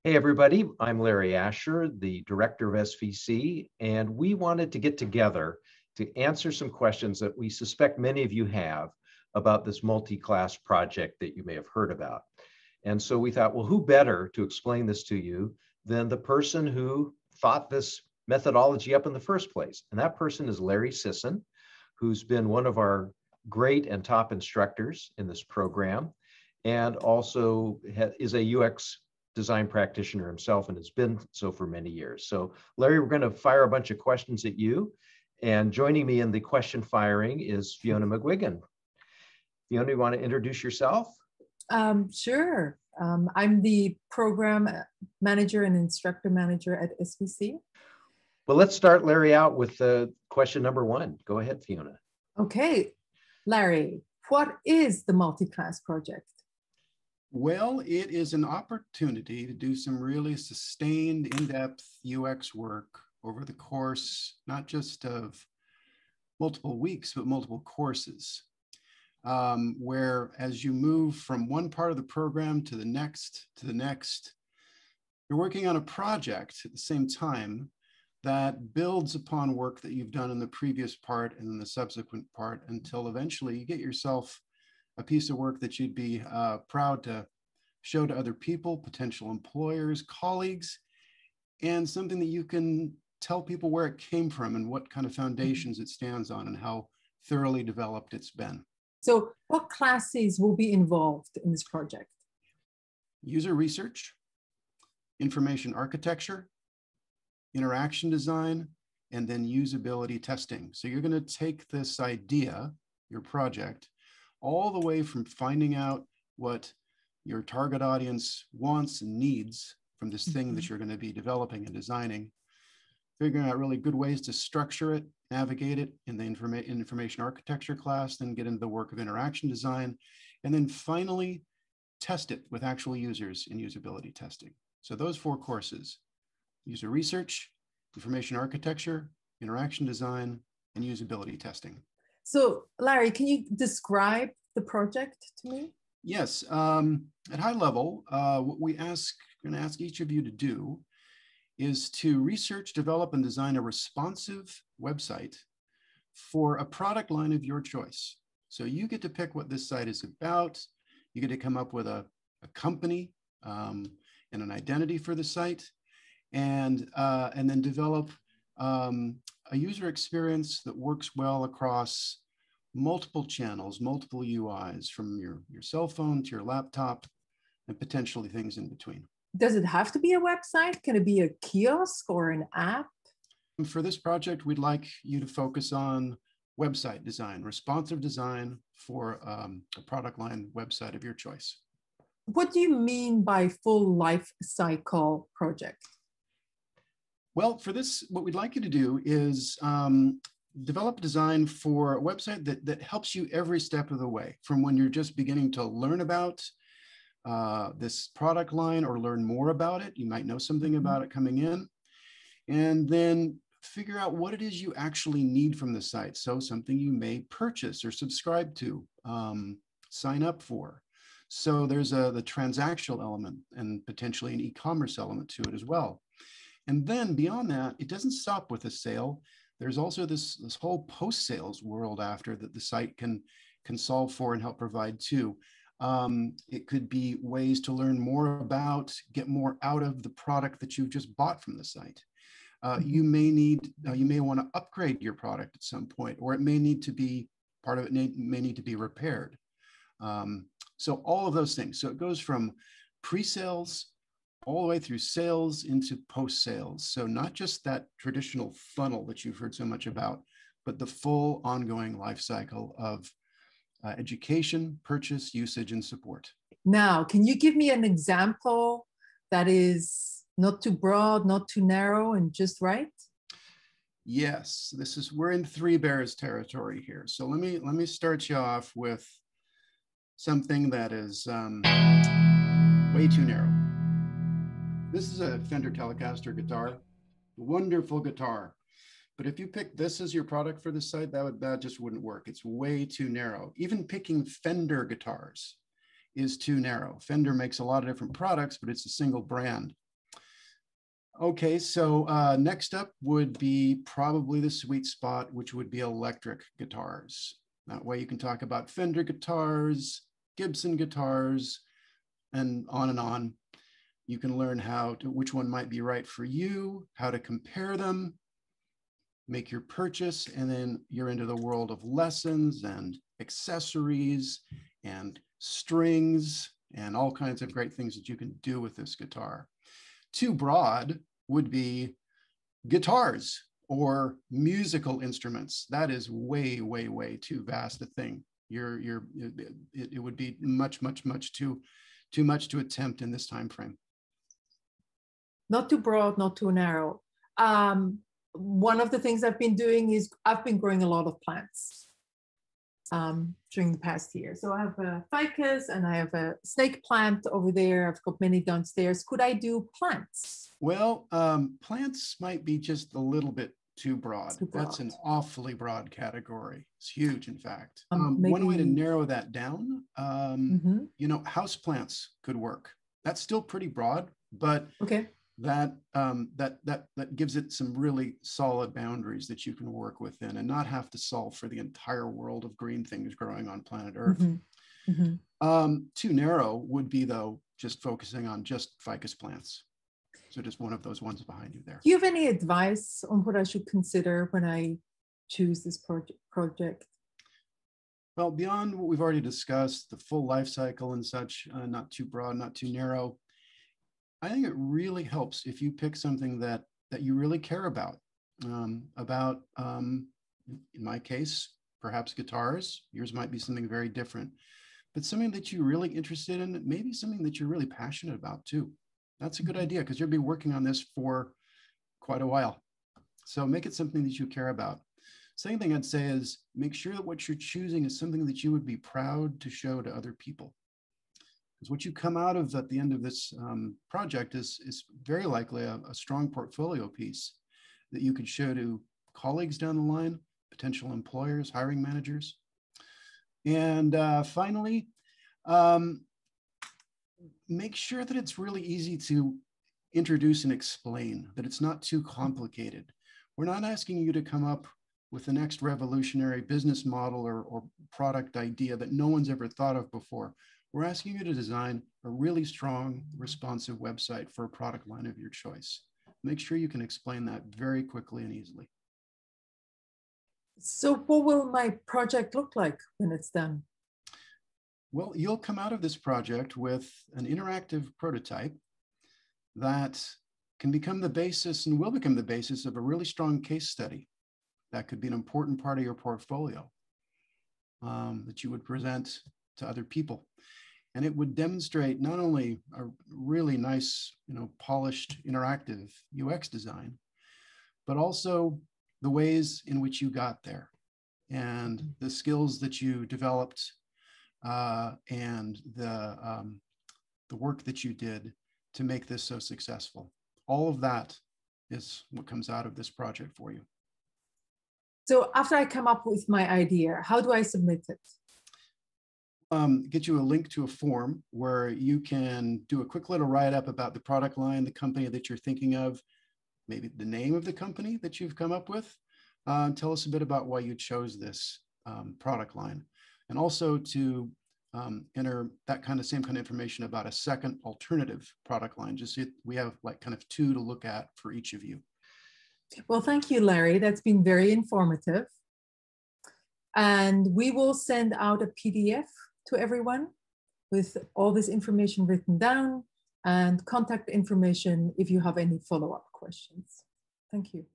Hey, everybody. I'm Larry Asher, the director of SVC, and we wanted to get together to answer some questions that we suspect many of you have about this multi-class project that you may have heard about. And so we thought, well, who better to explain this to you than the person who thought this methodology up in the first place? And that person is Larry Sisson, who's been one of our great and top instructors in this program, and also is a UX design practitioner himself and has been so for many years. So Larry, we're going to fire a bunch of questions at you. And joining me in the question firing is Fiona McGuigan. Fiona, you want to introduce yourself? Sure. I'm the program manager and instructor manager at SVC. Well, let's start Larry out with question number one. Go ahead, Fiona. Okay, Larry, what is the multi-class project? Well, it is an opportunity to do some really sustained, in-depth UX work over the course, not just of multiple weeks, but multiple courses, where as you move from one part of the program to the next, you're working on a project at the same time that builds upon work that you've done in the previous part and in the subsequent part until eventually you get yourself a piece of work that you'd be proud to show to other people, potential employers, colleagues, and something that you can tell people where it came from and what kind of foundations it stands on and how thoroughly developed it's been. So what classes will be involved in this project? User research, information architecture, interaction design, and then usability testing. So you're going to take this idea, your project, all the way from finding out what your target audience wants and needs from this thing that you're going to be developing and designing, figuring out really good ways to structure it, navigate it in the information architecture class, then get into the work of interaction design, and then finally test it with actual users in usability testing. So those four courses: user research, information architecture, interaction design, and usability testing. So Larry, can you describe the project to me? Yes, at high level, what we're going to ask each of you to do is to research, develop, and design a responsive website for a product line of your choice. So you get to pick what this site is about. You get to come up with a company and an identity for the site, and then develop a user experience that works well across multiple channels, multiple UIs, from your cell phone to your laptop, and potentially things in between. Does it have to be a website? Can it be a kiosk or an app? And for this project, we'd like you to focus on website design, responsive design for a product line website of your choice. What do you mean by full life cycle project? Well, for this, what we'd like you to do is develop a design for a website that helps you every step of the way, from when you're just beginning to learn about this product line or learn more about it. You might know something about it coming in, and then figure out what it is you actually need from the site. So something you may purchase or subscribe to, sign up for. So there's the transactional element and potentially an e-commerce element to it as well. And then beyond that, it doesn't stop with a sale. There's also this whole post-sales world after that the site can solve for and help provide too. It could be ways to learn more about, get more out of the product that you've just bought from the site. You may want to upgrade your product at some point, or it may need to be, part of it may need to be repaired. So all of those things. So it goes from pre-sales all the way through sales into post-sales. So not just that traditional funnel that you've heard so much about, but the full ongoing life cycle of education, purchase, usage, and support. Now, can you give me an example that is not too broad, not too narrow, and just right? Yes, we're in Three Bears territory here. So let me start you off with something that is way too narrow. This is a Fender Telecaster guitar, wonderful guitar. But if you pick this as your product for the site, that just wouldn't work. It's way too narrow. Even picking Fender guitars is too narrow. Fender makes a lot of different products, but it's a single brand. Okay, so next up would be probably the sweet spot, which would be electric guitars. That way you can talk about Fender guitars, Gibson guitars, and on and on. You can learn which one might be right for you, how to compare them, make your purchase, and then you're into the world of lessons and accessories and strings and all kinds of great things that you can do with this guitar. Too broad would be guitars or musical instruments. That is way, way, way too vast a thing. It would be much too much to attempt in this time frame. Not too broad, not too narrow. One of the things I've been doing is I've been growing a lot of plants during the past year. So I have a ficus and I have a snake plant over there. I've got many downstairs. Could I do plants? Well, plants might be just a little bit too broad. That's an awfully broad category. It's huge, in fact. One way to narrow that down, you know, house plants could work. That's still pretty broad, but okay. That gives it some really solid boundaries that you can work within and not have to solve for the entire world of green things growing on planet Earth. Too narrow would be, though, just focusing on just ficus plants. So just one of those ones behind you there. Do you have any advice on what I should consider when I choose this project? Well, beyond what we've already discussed, the full life cycle and such, not too broad, not too narrow, I think it really helps if you pick something that you really care about. In my case, perhaps guitars. Yours might be something very different, but something that you're really interested in, maybe something that you're really passionate about too. That's a good idea because you'll be working on this for quite a while. So make it something that you care about. Second thing I'd say is make sure that what you're choosing is something that you would be proud to show to other people. Because what you come out of at the end of this project is very likely a strong portfolio piece that you could show to colleagues down the line, potential employers, hiring managers. And finally, make sure that it's really easy to introduce and explain, that it's not too complicated. We're not asking you to come up with the next revolutionary business model or product idea that no one's ever thought of before. We're asking you to design a really strong, responsive website for a product line of your choice. Make sure you can explain that very quickly and easily. So what will my project look like when it's done? Well, you'll come out of this project with an interactive prototype that can become the basis and will become the basis of a really strong case study. That could be an important part of your portfolio that you would present to other people. And it would demonstrate not only a really nice, polished interactive UX design, but also the ways in which you got there and the skills that you developed and the work that you did to make this so successful. All of that is what comes out of this project for you. So after I come up with my idea, how do I submit it? Get you a link to a form where you can do a quick little write-up about the product line, the company that you're thinking of, maybe the name of the company that you've come up with. Tell us a bit about why you chose this product line, and also to enter that same kind of information about a second alternative product line. Just so we have kind of two to look at for each of you. Well, thank you, Larry. That's been very informative. And we will send out a PDF to everyone with all this information written down and contact information if you have any follow-up questions. Thank you.